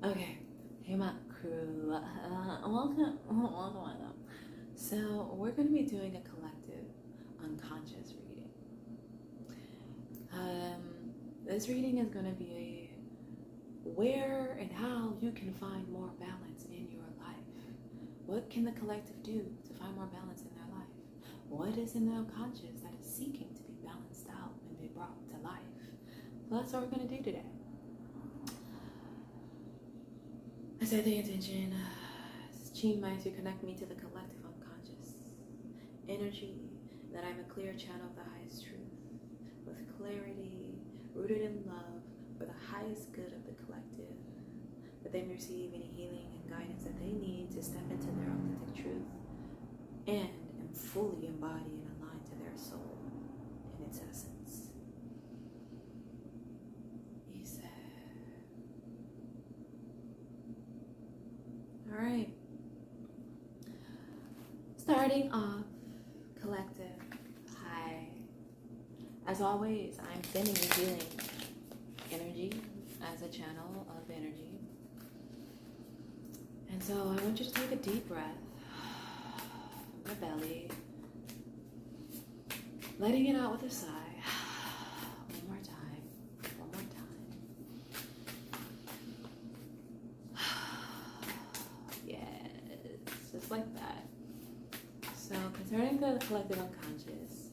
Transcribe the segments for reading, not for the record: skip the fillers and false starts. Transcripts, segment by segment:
Okay, hey my crew, welcome. So we're going to be doing a collective unconscious reading. This reading is going to be where and how you can find more balance in your life. What can the collective do to find more balance in their life? What is in the unconscious that is seeking to be balanced out and be brought to life? So that's what we're going to do today. I set the intention to connect me to the collective unconscious energy, that I'm a clear channel of the highest truth, with clarity, rooted in love for the highest good of the collective, that they may receive any healing and guidance that they need to step into their authentic truth and fully embody and align to their soul in its essence. All right. Starting off, collective. Hi. As always, I'm sending you healing energy as a channel of energy. And so I want you to take a deep breath from your belly, letting it out with a sigh. One more time. Like that. So concerning the collective unconscious,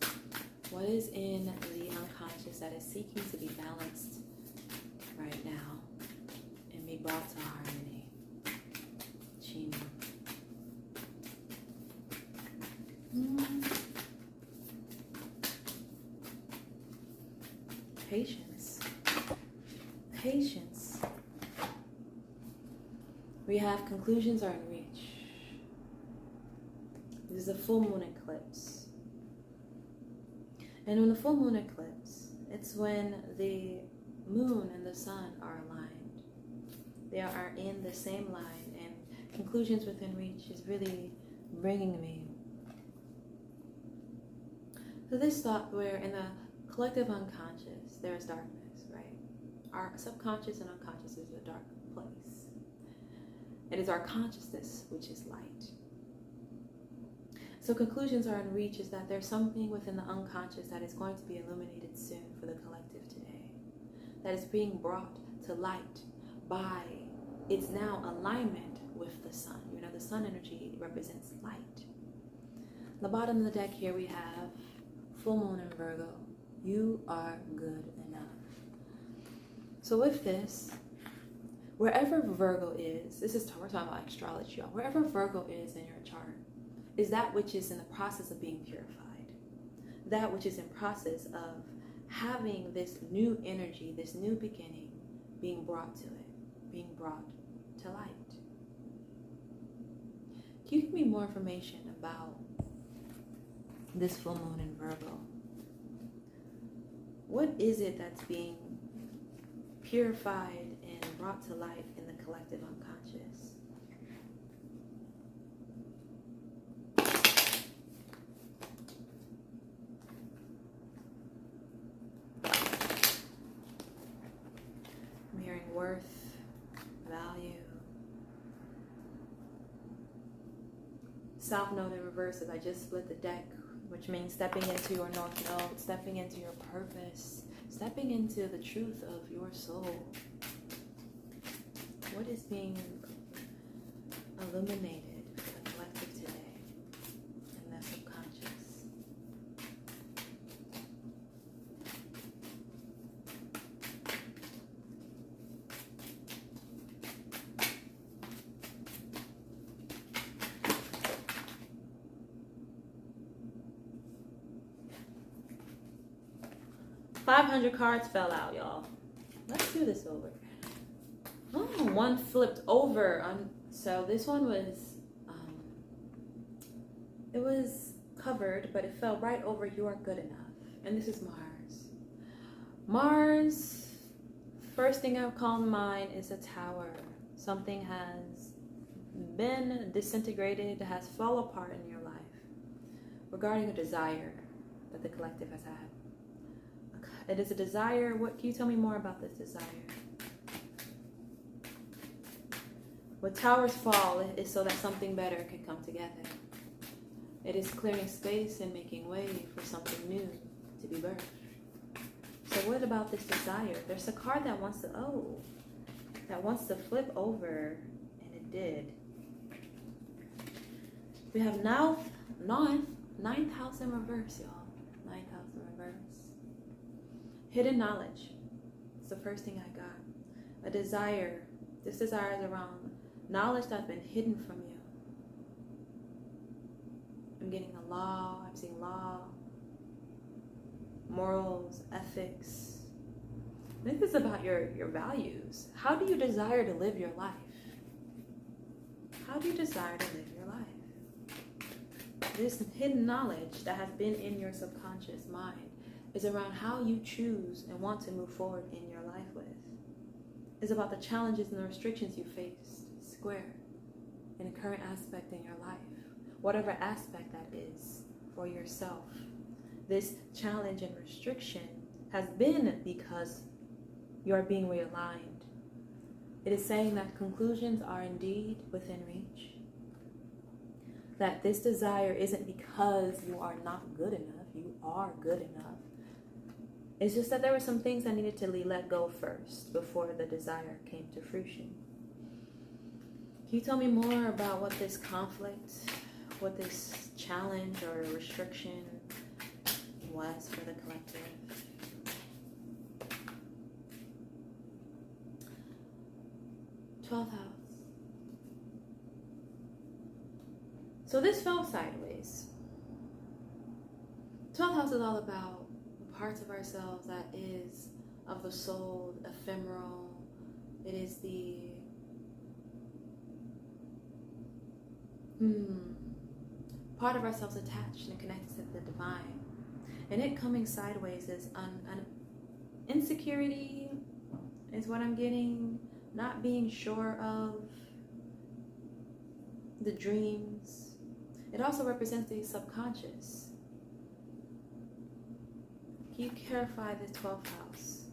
what is in the unconscious that is seeking to be balanced right now and be brought to harmony? Patience. We have conclusions are in reach. This is a full moon eclipse. And when the full moon eclipse, it's when the moon and the sun are aligned. They are in the same line, and conclusions within reach is really bringing me to this thought where in the collective unconscious, there is darkness, right? Our subconscious and unconscious is a dark place. It is our consciousness which is light. So conclusions are in reach is that there's something within the unconscious that is going to be illuminated soon for the collective today. That is being brought to light by its now alignment with the sun. You know, the sun energy represents light. On the bottom of the deck here we have full moon in Virgo. You are good enough. So with this, wherever Virgo is, we're talking about astrology, y'all. Wherever Virgo is in your chart, is that which is in the process of being purified. That which is in process of having this new energy, this new beginning being brought to it, being brought to light. Can you give me more information about this full moon in Virgo? What is it that's being purified and brought to light in the collective unconscious? Worth, value. South node in reverse as I just split the deck, which means stepping into your north node, stepping into your purpose, stepping into the truth of your soul. What is being illuminated for the collective today in the subconscious? $500 cards fell out, y'all. Let's do this over. Oh, one flipped over. So this one was, it was covered, but it fell right over you are good enough. And this is Mars. Mars, first thing I've called to mind is a tower. Something has been disintegrated, has fallen apart in your life regarding a desire that the collective has had. It is a desire. What can you tell me more about this desire? When towers fall, it is so that something better can come together. It is clearing space and making way for something new to be birthed. So what about this desire? There's a card that wants to flip over, and it did. We have ninth house in reverse, y'all. Ninth house in reverse. Hidden knowledge. It's the first thing I got. A desire. This desire is around knowledge that's been hidden from you. I'm getting a law. I'm seeing law, morals, ethics. I think this is about your values. How do you desire to live your life? How do you desire to live your life? This hidden knowledge that has been in your subconscious mind is around how you choose and want to move forward in your life with. It's about the challenges and the restrictions you faced, square, in a current aspect in your life, whatever aspect that is for yourself. This challenge and restriction has been because you are being realigned. It is saying that conclusions are indeed within reach. That this desire isn't because you are not good enough. You are good enough. It's just that there were some things that needed to be let go first before the desire came to fruition. Can you tell me more about what this conflict, what this challenge or restriction was for the collective? 12th house. So this fell sideways. 12th house is all about the parts of ourselves that is of the soul, ephemeral. It is the part of ourselves attached and connected to the divine. And it coming sideways is an insecurity is what I'm getting. Not being sure of the dreams. It also represents the subconscious. Can you clarify the 12th house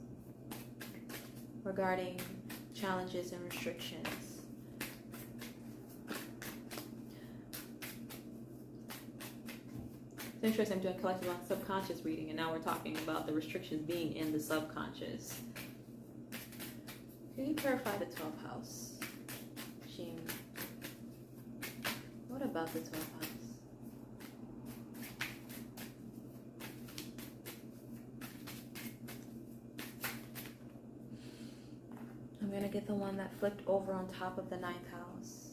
regarding challenges and restrictions? It's interesting, I'm doing collective subconscious reading, and now we're talking about the restrictions being in the subconscious. Can you clarify the 12th house, Sheen? What about the 12th house? I'm going to get the one that flipped over on top of the 9th house.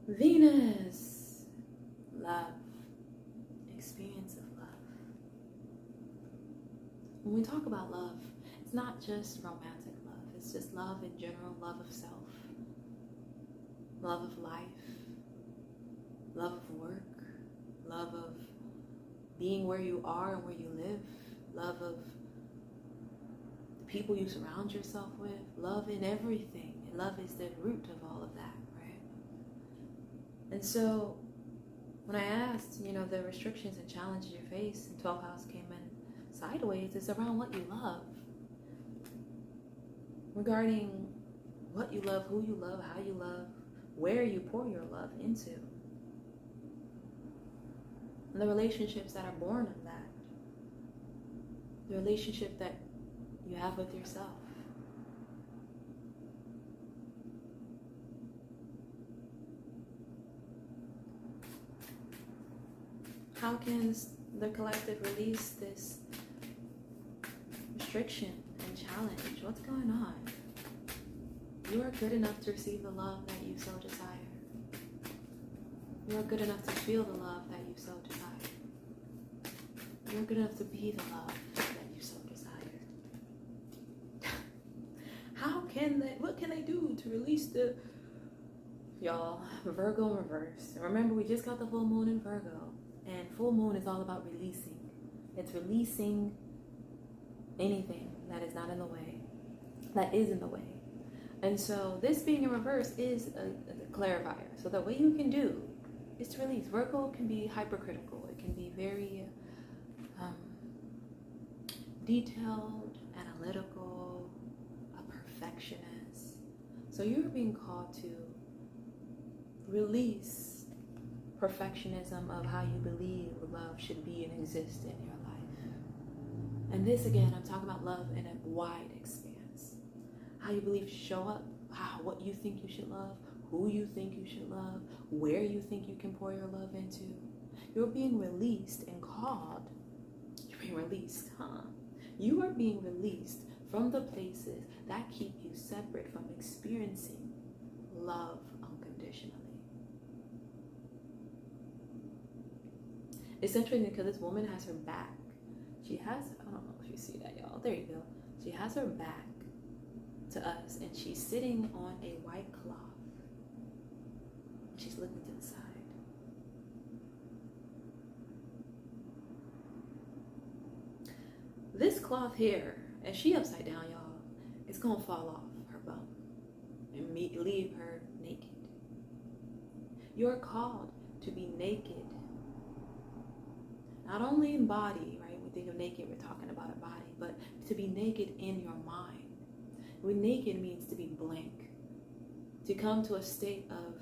Venus. Love. Experience of love. When we talk about love, it's not just romantic love. It's just love in general, love of self, love of life, love of work, love of being where you are and where you live, love of the people you surround yourself with, love in everything. And love is the root of all of that, right? And so when I asked, the restrictions and challenges you face, and 12th house came in sideways, is around what you love. Regarding what you love, who you love, how you love, where you pour your love into. And the relationships that are born of that. The relationship that you have with yourself. How can the collective release this restriction and challenge? What's going on? You are good enough to receive the love that you so desire. You are good enough to feel the love that you so desire. You are good enough to be the love that you so desire. What can they do to release the, y'all, Virgo in reverse? And remember, we just got the full moon in Virgo. And full moon is all about releasing. It's releasing anything that is not in the way, that is in the way. And so this being in reverse is a clarifier. So that what you can do is to release. Virgo can be hypercritical. It can be very detailed, analytical, a perfectionist. So you're being called to release perfectionism of how you believe love should be and exist in your life. And this, again, I'm talking about love in a wide expanse. How you believe show up, what you think you should love, who you think you should love, where you think you can pour your love into. You're being released and called. You're being released, You are being released from the places that keep you separate from experiencing love unconditionally. It's interesting because this woman has her back. She has, I don't know if you see that, y'all. There you go. She has her back to us, and she's sitting on a white cloth. She's looking to the side. This cloth here, and she upside down, y'all, it's gonna fall off her bum and leave her naked. You're called to be naked. Not only in body, right? When we think of naked, we're talking about a body, but to be naked in your mind. When naked means to be blank, to come to a state of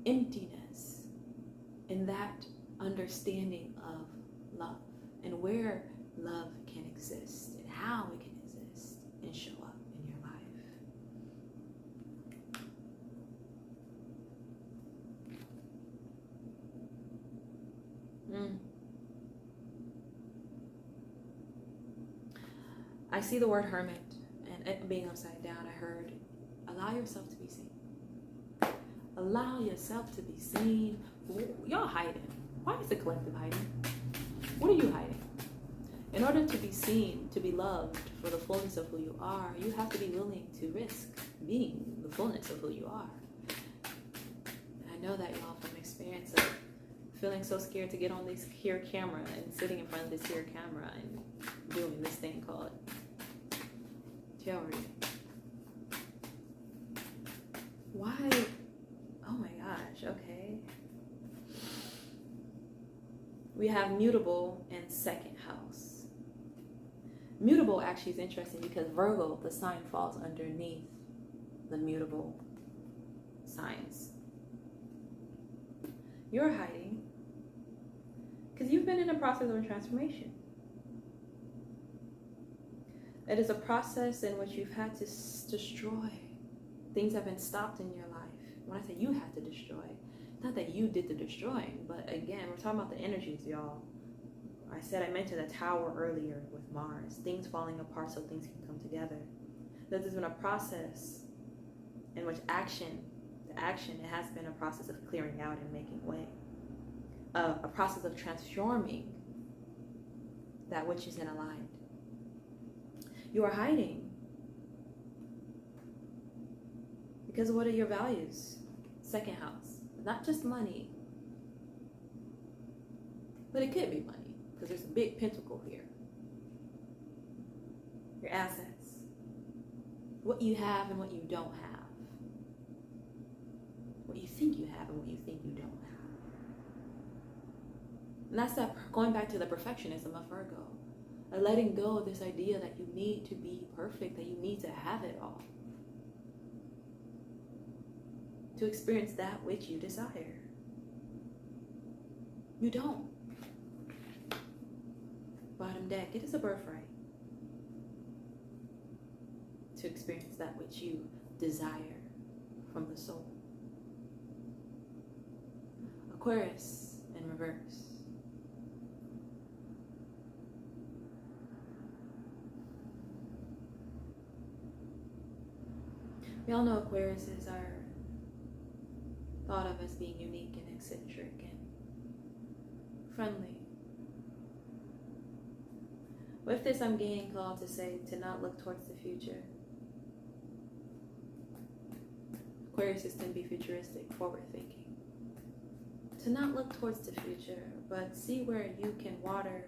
emptiness in that understanding of love and where love can exist and how it can exist and show up in your life. I see the word hermit, and it being upside down, I heard, allow yourself to be seen. Allow yourself to be seen. Y'all hiding. Why is the collective hiding? What are you hiding? In order to be seen, to be loved for the fullness of who you are, you have to be willing to risk being the fullness of who you are. And I know that, y'all, from experience of feeling so scared to get on this here camera and sitting in front of this here camera and doing this thing called theory. Why? Oh my gosh, okay. We have mutable in second house. Mutable actually is interesting because Virgo, the sign, falls underneath the mutable signs. You're hiding because you've been in a process of transformation. It is a process in which you've had to destroy. Things have been stopped in your life. When I say you had to destroy, not that you did the destroying, but again, we're talking about the energies, y'all. I mentioned a tower earlier with Mars, things falling apart so things can come together. There's been a process in which it has been a process of clearing out and making way. A process of transforming that which isn't aligned. You are hiding because what are your values? Second house, not just money, but it could be money because there's a big pentacle here. Your assets, what you have and what you don't have, what you think you have and what you think you don't have. And that's that going back to the perfectionism of Virgo. Letting go of this idea that you need to be perfect, that you need to have it all to experience that which you desire. You don't. Bottom deck, it is a birthright to experience that which you desire from the soul. Aquarius in reverse. We all know Aquariuses are thought of as being unique and eccentric and friendly. With this, I'm getting called to say to not look towards the future. Aquariuses tend to be futuristic, forward-thinking. To not look towards the future, but see where you can water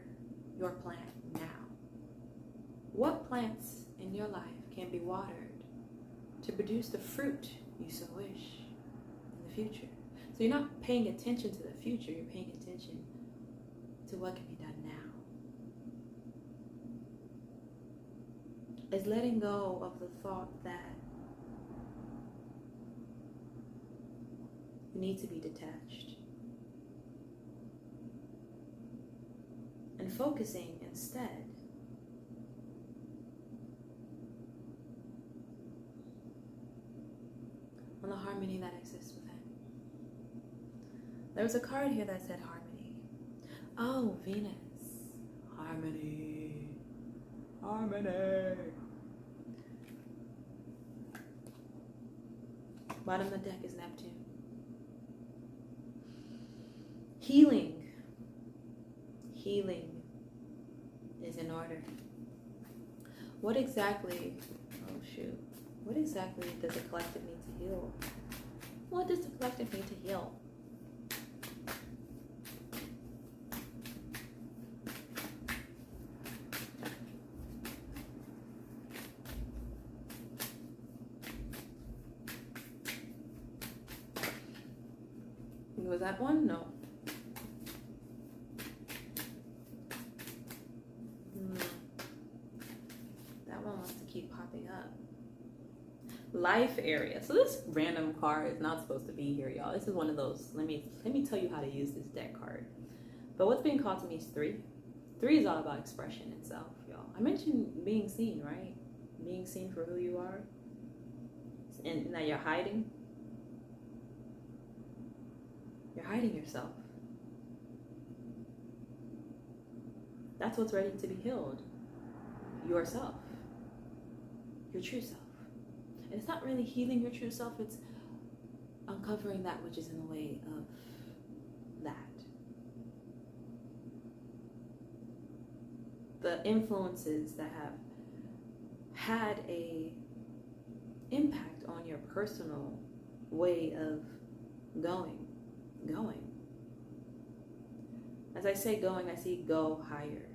your plant now. What plants in your life can be watered to produce the fruit you so wish in the future? So you're not paying attention to the future, you're paying attention to what can be done now. It's letting go of the thought that You need to be detached. And focusing instead on the harmony that exists within. There was a card here that said harmony. Oh, Venus. Harmony. Harmony. Bottom of the deck is Neptune. Healing. Healing is in order. What exactly, what exactly does the collective need to heal? What does the collective need to heal? Was that one? No. That one wants to keep popping up. Life area. So this random card is not supposed to be here, y'all. This is one of those. Let me tell you how to use this deck card. But what's being called to me is 3. 3 is all about expression itself, y'all. I mentioned being seen, right? Being seen for who you are, and that you're hiding. You're hiding yourself. That's what's ready to be healed. Yourself. Your true self. And it's not really healing your true self, it's uncovering that which is in the way of that. The influences that have had a impact on your personal way of going. As I say going, I see go higher.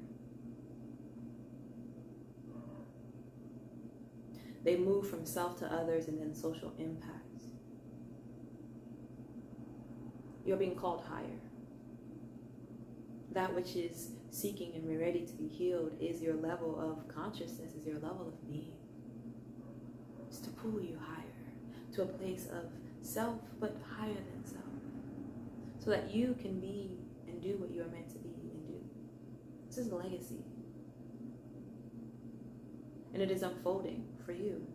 They move from self to others and then social impact. You're being called higher. That which is seeking and ready to be healed is your level of consciousness, is your level of being. It's to pull you higher to a place of self, but higher than self. So that you can be and do what you are meant to be and do. This is a legacy. And it is unfolding for you.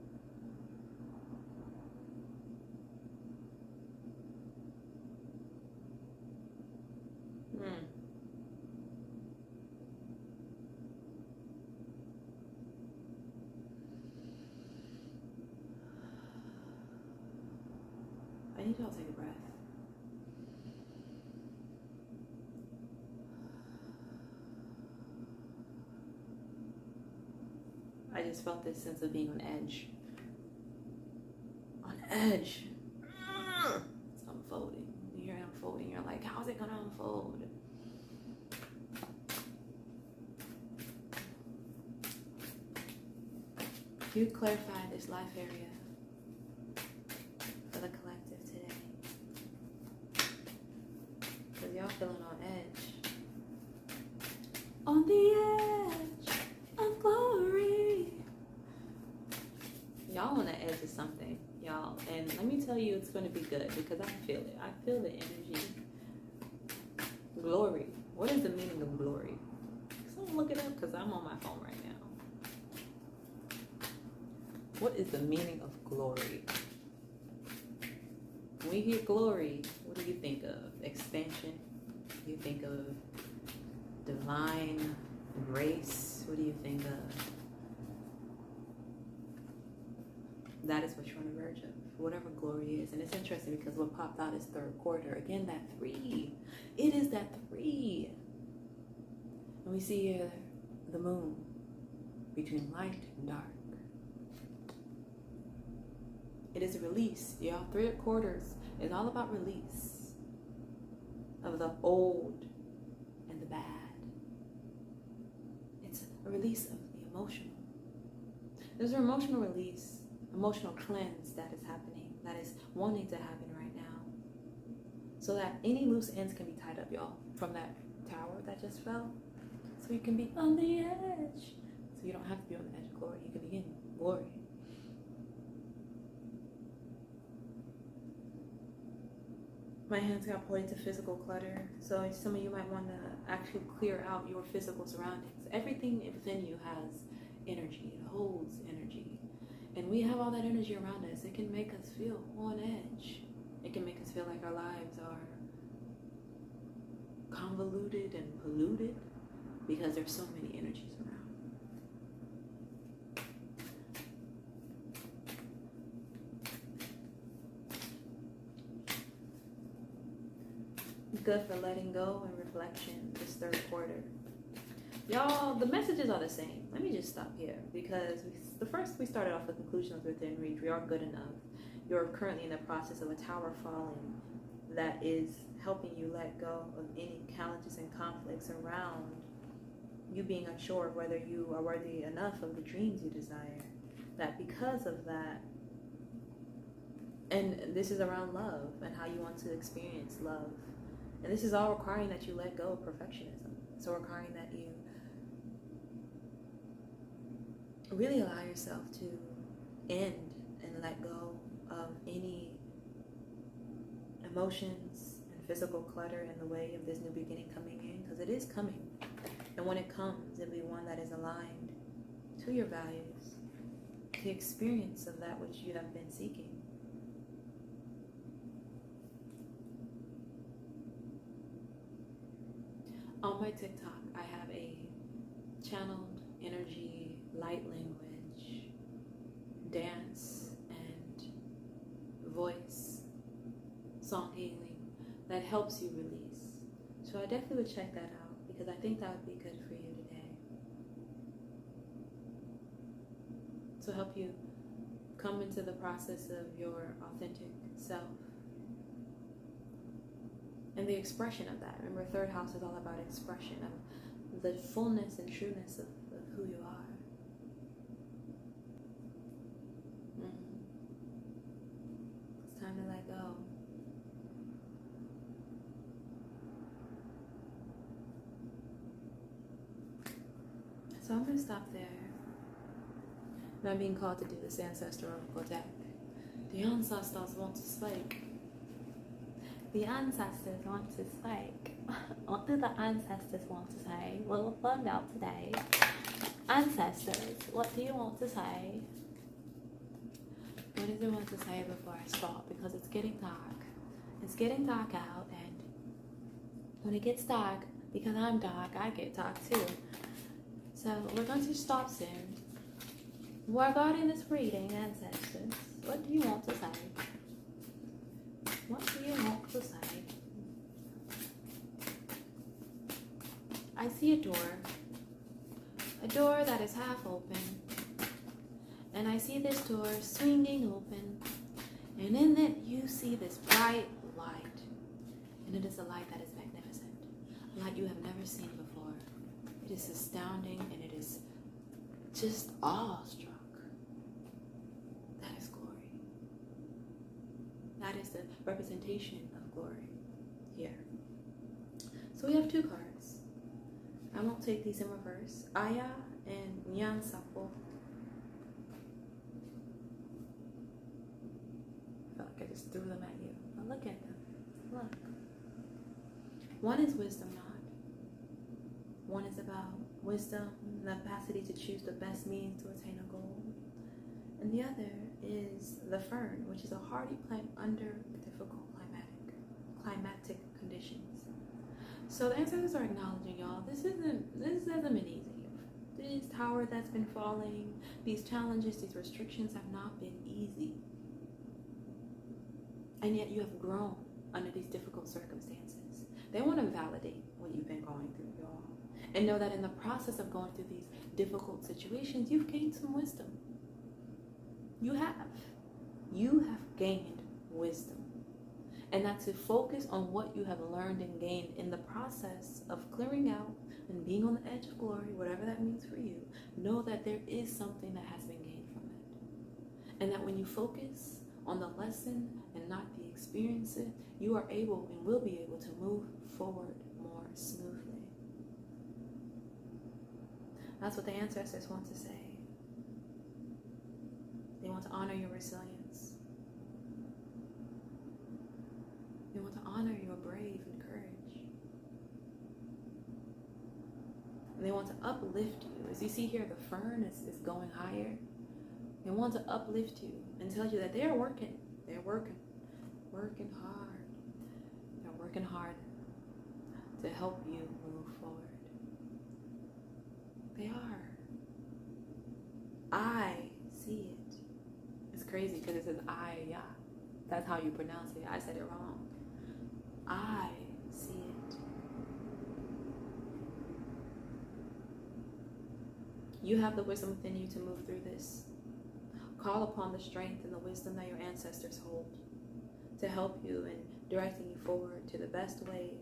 I need y'all to take a breath. I just felt this sense of being on edge. On edge. It's unfolding. You hear it unfolding. You're like, how is it going to unfold? You clarify this life area for the collective today. Because y'all feeling on edge. On the edge of glory. Y'all on the edge of something, y'all. And let me tell you, it's going to be good because I feel it. I feel the energy. Glory. What is the meaning of glory? Someone look it up because I'm on my phone right now. What is the meaning of glory? When you hear glory, what do you think of? Expansion? Do you think of divine grace? What do you think of? That is what you're on the verge of, whatever glory is. And it's interesting because what popped out is third quarter. Again, that 3. It is that 3. And we see here the moon between light and dark. It is a release, y'all. 3 quarters is all about release of the old and the bad. It's a release of the emotional. There's an emotional release, emotional cleanse that is happening, that is wanting to happen right now. So that any loose ends can be tied up, y'all, from that tower that just fell. So you can be on the edge. So you don't have to be on the edge of glory. You can be in glory. My hands got pointed to physical clutter. So some of you might want to actually clear out your physical surroundings. Everything within you has energy. It holds energy. And we have all that energy around us. It can make us feel on edge. It can make us feel like our lives are convoluted and polluted because there's so many energies around. Good for letting go and reflection this third quarter. Y'all, the messages are the same. Let me just stop here because we started off with conclusions within reach. We are good enough. You're currently in the process of a tower falling that is helping you let go of any challenges and conflicts around you being unsure of whether you are worthy enough of the dreams you desire. That because of that, and this is around love and how you want to experience love. And this is all requiring that you let go of perfectionism. So requiring that you really allow yourself to end and let go of any emotions and physical clutter in the way of this new beginning coming in, because it is coming. And when it comes, it'll be one that is aligned to your values, the experience of that which you have been seeking. On my TikTok, I have a channeled energy, light language, dance, and voice, song healing that helps you release. So I definitely would check that out because I think that would be good for you today. To help you come into the process of your authentic self. And the expression of that. Remember, third house is all about expression of the fullness and trueness of who you are. It's time to let go. So I'm going to stop there. And I'm being called to do this ancestral deck. The ancestors want to speak. The ancestors want to speak. What do the ancestors want to say? We'll find out today. Ancestors, what do you want to say? What does it want to say before I stop? Because it's getting dark. It's getting dark out, and when it gets dark, because I'm dark, I get dark too. So we're going to stop soon. Regarding this reading, ancestors, what do you want to say? What do you want to say? I see a door that is half open, and I see this door swinging open, and in it you see this bright light, and it is a light that is magnificent, a light you have never seen before. It is astounding, and it is just awestruck. That is glory. That is the representation of glory here. So we have two cards. I won't take these in reverse. Aya and Nyansapo. I felt like I just threw them at you. But look at them. Look. One is wisdom knot. One is about wisdom, the capacity to choose the best means to attain a goal. And the other is the fern, which is a hardy plant under difficult climatic conditions. So the ancestors are acknowledging, y'all, this hasn't been easy. This tower that's been falling, these challenges, these restrictions have not been easy. And yet you have grown under these difficult circumstances. They want to validate what you've been going through, y'all. And know that in the process of going through these difficult situations, you've gained some wisdom. You have gained wisdom. And that to focus on what you have learned and gained in the process of clearing out and being on the edge of glory, whatever that means for you, know that there is something that has been gained from it. And that when you focus on the lesson and not the experience, you are able and will be able to move forward more smoothly. That's what the ancestors want to say. They want to honor your resilience. They want to honor your brave and courage. And they want to uplift you. As you see here, the fern is going higher. They want to uplift you and tell you that they're working. They're working hard. They're working hard to help you move forward. They are. I see it. It's crazy because it says I, yeah. That's how you pronounce it. I said it wrong. I see it. You have the wisdom within you to move through this. Call upon the strength and the wisdom that your ancestors hold to help you in directing you forward to the best way